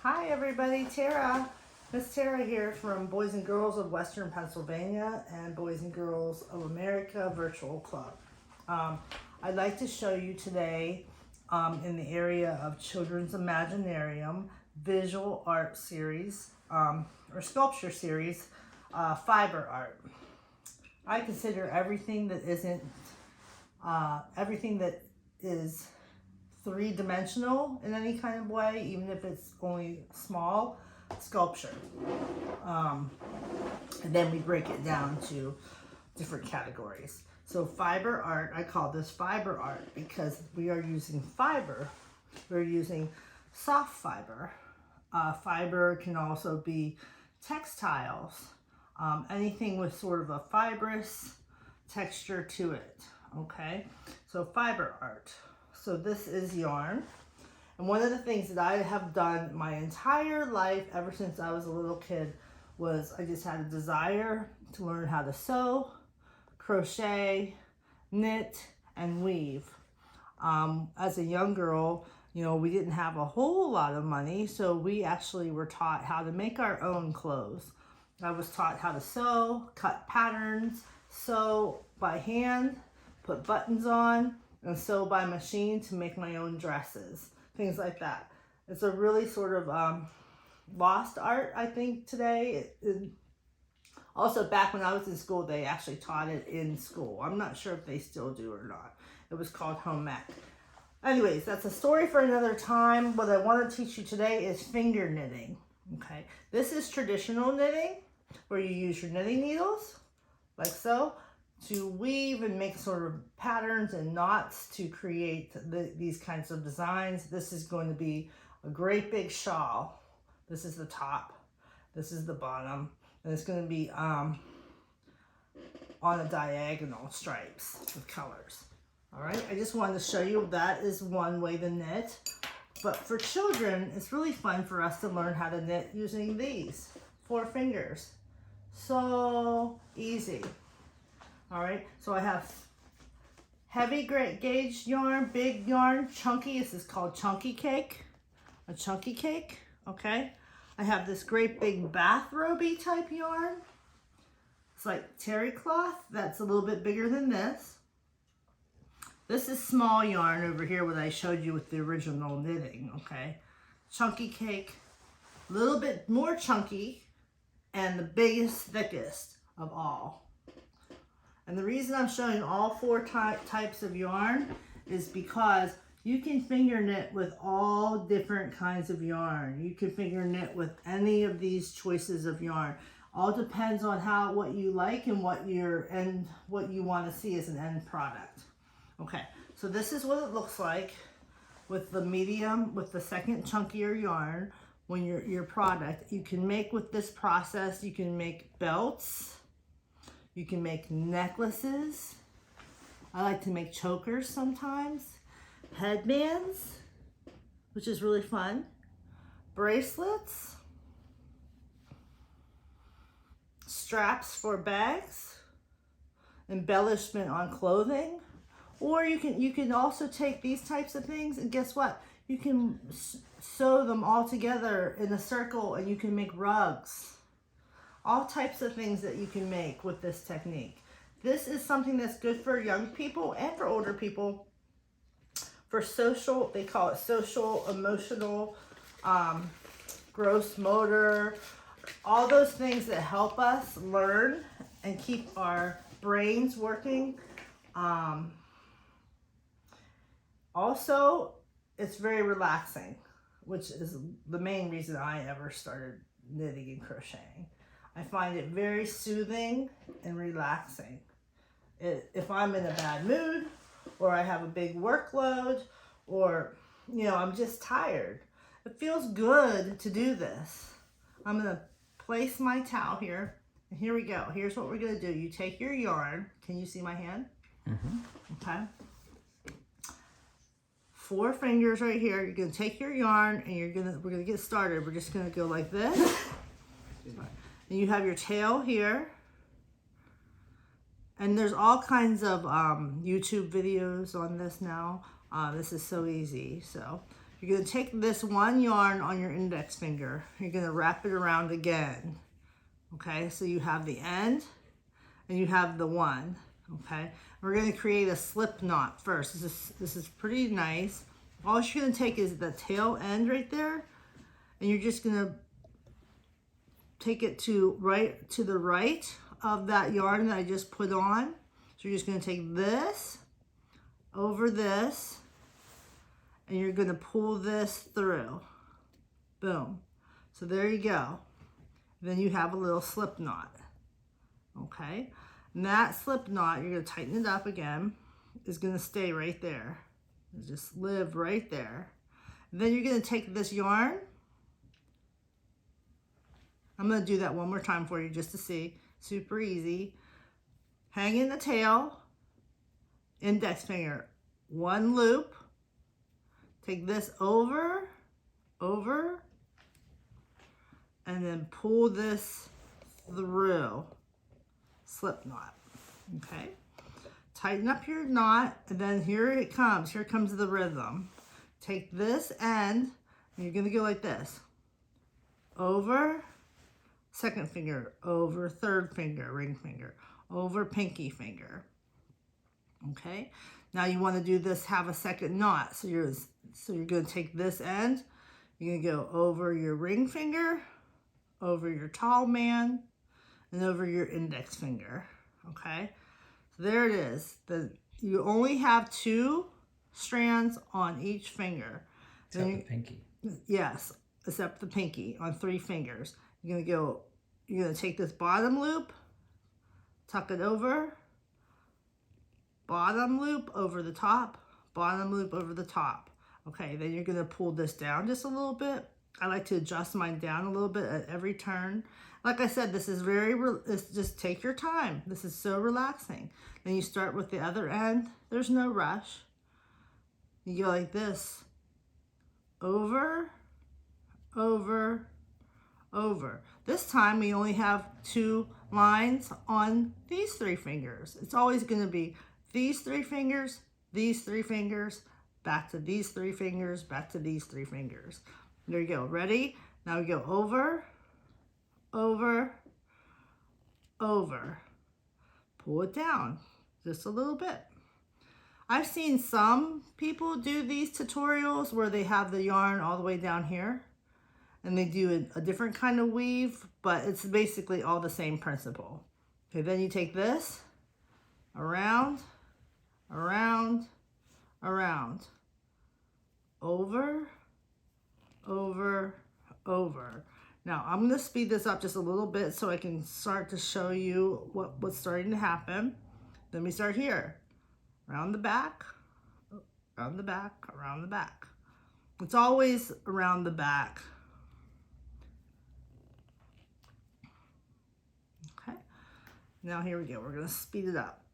Hi everybody, Tara. Miss Tara here from Boys and Girls of Western Pennsylvania and Boys and Girls of America Virtual Club. I'd like to show you today in the area of Children's Imaginarium visual art series or sculpture series, fiber art. I consider everything that is three-dimensional in any kind of way, even if it's only small, sculpture. And then we break it down to different categories. So fiber art, I call this fiber art because we are using fiber. We're using soft fiber. Fiber can also be textiles, anything with sort of a fibrous texture to it, okay? So fiber art. So this is yarn. And one of the things that I have done my entire life, ever since I was a little kid, was I just had a desire to learn how to sew, crochet, knit, and weave. As a young girl, you know, we didn't have a whole lot of money, so we actually were taught how to make our own clothes. I was taught how to sew, cut patterns, sew by hand, put buttons on, and sew by machine to make my own dresses, things like that. It's a really sort of lost art, I think, today. Also, back when I was in school, they actually taught it in school. I'm not sure if they still do or not. It was called home ec. Anyways, that's a story for another time. What I want to teach you today is finger knitting. Okay, this is traditional knitting, where you use your knitting needles, like so, to weave and make sort of patterns and knots to create these kinds of designs. This is going to be a great big shawl. This is the top, this is the bottom, and it's going to be on a diagonal stripes with colors. All right, I just wanted to show you that is one way to knit. But for children, it's really fun for us to learn how to knit using these 4 fingers. So easy. All right, so I have heavy gauge yarn, big yarn, chunky. This is called chunky cake, a chunky cake, okay? I have this great big bathrobe-y type yarn. It's like terry cloth, that's a little bit bigger than this. This is small yarn over here, what I showed you with the original knitting, okay? Chunky cake, a little bit more chunky, and the biggest, thickest of all. And the reason I'm showing all 4 types of yarn is because you can finger knit with all different kinds of yarn. You can finger knit with any of these choices of yarn. All depends on what you like and what you want to see as an end product. Okay, so this is what it looks like with the medium, with the second chunkier yarn. When your product, you can make with this process, you can make belts. You can make necklaces. I like to make chokers sometimes. Headbands, which is really fun. Bracelets. Straps for bags. Embellishment on clothing. Or you can also take these types of things and guess what? You can sew them all together in a circle and you can make rugs. All types of things that you can make with this technique. This is something that's good for young people and for older people. For social, they call it social, emotional, gross motor, all those things that help us learn and keep our brains working. Also, it's very relaxing, which is the main reason I ever started knitting and crocheting. I find it very soothing and relaxing. If I'm in a bad mood or I have a big workload or, you know, I'm just tired, it feels good to do this. I'm going to place my towel here. And here we go. Here's what we're going to do. You take your yarn. Can you see my hand? Mm-hmm. Okay. 4 fingers right here. You're going to take your yarn and we're going to get started. We're just going to go like this. And you have your tail here. And there's all kinds of YouTube videos on this now. This is so easy. So You're going to take this one yarn on your index finger. You're going to wrap it around again. Okay, so you have the end and you have the one. Okay, we're going to create a slip knot first. This is pretty nice. All you're going to take is the tail end right there, and you're just going to take it to the right of that yarn that I just put on. So you're just going to take this over this, and you're going to pull this through. Boom. So there you go. Then you have a little slip knot. Okay. And that slip knot, you're going to tighten it up again, is going to stay right there. Just live right there. And then you're going to take this yarn. I'm going to do that one more time for you just to see. Super easy. Hang in the tail, index finger, one loop. Take this over, and then pull this through. Slip knot. Okay. Tighten up your knot, and then here it comes. Here comes the rhythm. Take this end, and you're going to go like this. Over, second finger, over, third finger, ring finger, over, pinky finger. Okay. Now you want to do this, have a second knot. So you're going to take this end, you're going to go over your ring finger, over your tall man, and over your index finger. Okay. So there it is. You only have 2 strands on each finger. Except the pinky. Yes, except the pinky on 3 fingers. You're going to take this bottom loop, tuck it over, bottom loop over the top, bottom loop over the top. Okay, then you're going to pull this down just a little bit. I like to adjust mine down a little bit at every turn. Like I said, this is just take your time. This is so relaxing. Then you start with the other end. There's no rush. You go like this. Over, over, over. This time we only have 2 lines on these 3 fingers. It's always going to be these 3 fingers, these 3 fingers, back to these 3 fingers, back to these 3 fingers. There you go. Ready? Now we go over, over, over. Pull it down just a little bit. I've seen some people do these tutorials where they have the yarn all the way down here and they do a different kind of weave, but it's basically all the same principle. Okay, then you take this around, around, around, over, over, over. Now I'm going to speed this up just a little bit so I can start to show you what's starting to happen. Then we start here. Around the back, around the back, around the back. It's always around the back. Okay. Now here we go. We're going to speed it up.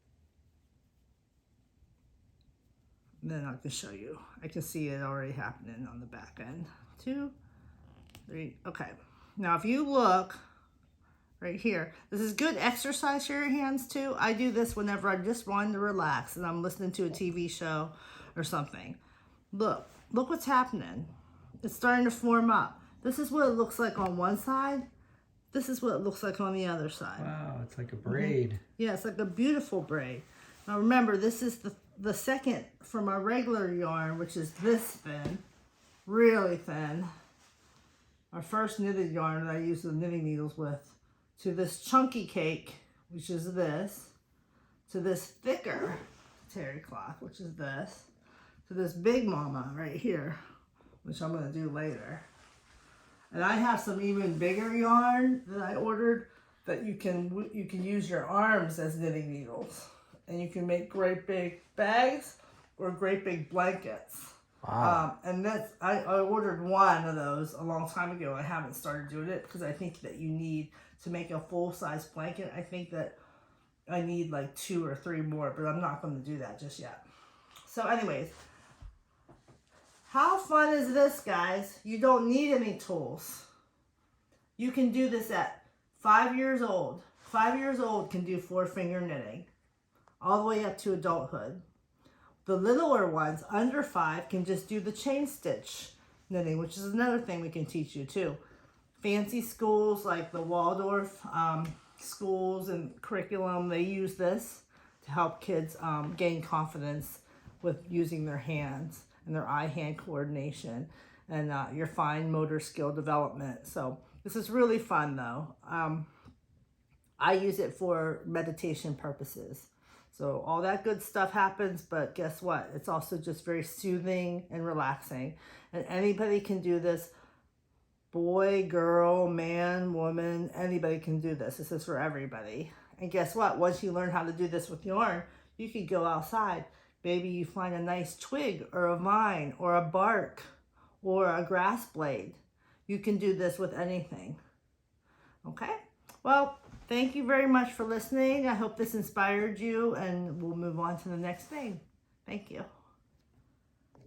And then I can show you. I can see it already happening on the back end. 2, 3. Okay. Now if you look right here, this is good exercise for your hands too. I do this whenever I just want to relax and I'm listening to a TV show or something. Look what's happening. It's starting to form up. This is what it looks like on one side. This is what it looks like on the other side. Wow, it's like a braid. Yeah, it's like a beautiful braid. Now remember, this is the second from our regular yarn, which is this thin, really thin. Our first knitted yarn that I use the knitting needles with, to this chunky cake, which is this, to this thicker terry cloth, which is this, to this big mama right here, which I'm going to do later. And I have some even bigger yarn that I ordered that you can use your arms as knitting needles. And you can make great big bags or great big blankets. Wow. And that's I ordered one of those a long time ago. I haven't started doing it because I think that you need to make a full-size blanket. I think that I need like 2 or 3 more, but I'm not going to do that just yet. So anyways, how fun is this, guys? You don't need any tools. You can do this at 5 years old. 5 years old can do 4-finger knitting all the way up to adulthood. The littler ones, under 5, can just do the chain stitch knitting, which is another thing we can teach you too. Fancy schools like the Waldorf schools and curriculum, they use this to help kids gain confidence with using their hands and their eye-hand coordination and your fine motor skill development. So this is really fun though. I use it for meditation purposes. So all that good stuff happens, but guess what? It's also just very soothing and relaxing. And anybody can do this. Boy, girl, man, woman, anybody can do this. This is for everybody. And guess what? Once you learn how to do this with yarn, you can go outside. Maybe you find a nice twig or a vine or a bark or a grass blade. You can do this with anything. Okay? Well, thank you very much for listening. I hope this inspired you, and we'll move on to the next thing. Thank you.